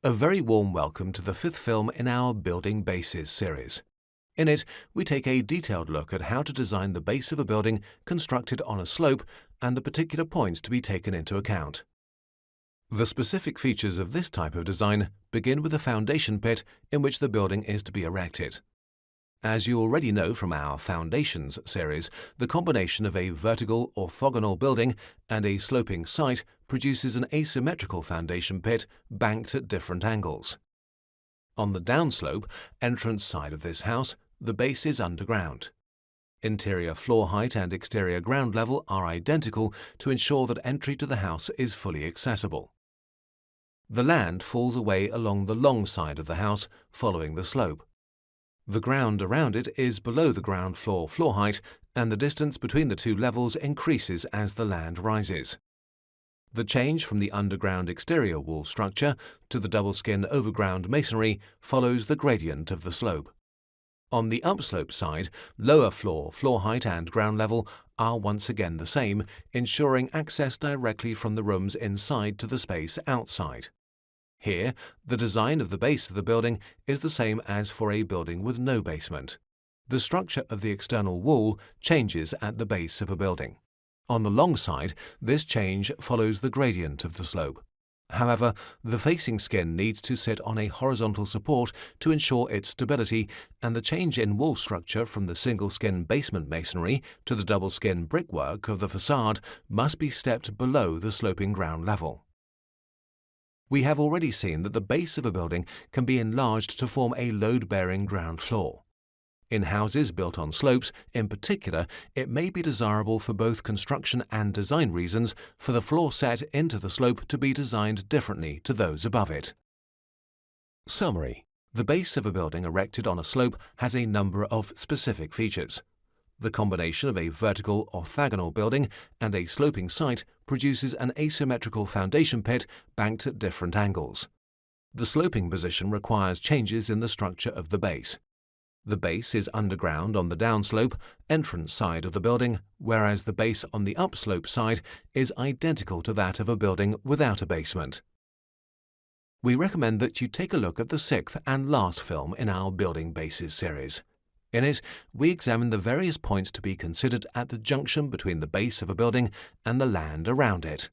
A very warm welcome to the fifth film in our Building Bases series. In it, we take a detailed look at how to design the base of a building constructed on a slope and the particular points to be taken into account. The specific features of this type of design begin with a foundation pit in which the building is to be erected. As you already know from our Foundations series, the combination of a vertical orthogonal building and a sloping site produces an asymmetrical foundation pit banked at different angles. On the downslope entrance side of this house, the base is underground. Interior floor height and exterior ground level are identical to ensure that entry to the house is fully accessible. The land falls away along the long side of the house following the slope. The ground around it is below the ground floor height, and the distance between the two levels increases as the land rises. The change from the underground exterior wall structure to the double-skin overground masonry follows the gradient of the slope. On the upslope side, lower floor height and ground level are once again the same, ensuring access directly from the rooms inside to the space outside. Here, the design of the base of the building is the same as for a building with no basement. The structure of the external wall changes at the base of a building. On the long side, this change follows the gradient of the slope. However, the facing skin needs to sit on a horizontal support to ensure its stability, and the change in wall structure from the single-skin basement masonry to the double-skin brickwork of the facade must be stepped below the sloping ground level. We have already seen that the base of a building can be enlarged to form a load-bearing ground floor. In houses built on slopes, in particular, it may be desirable for both construction and design reasons for the floor set into the slope to be designed differently to those above it. Summary: the base of a building erected on a slope has a number of specific features. The combination of a vertical orthogonal building and a sloping site produces an asymmetrical foundation pit banked at different angles. The sloping position requires changes in the structure of the base. The base is underground on the downslope entrance side of the building, whereas the base on the upslope side is identical to that of a building without a basement. We recommend that you take a look at the sixth and last film in our Building Bases series. In it, we examine the various points to be considered at the junction between the base of a building and the land around it.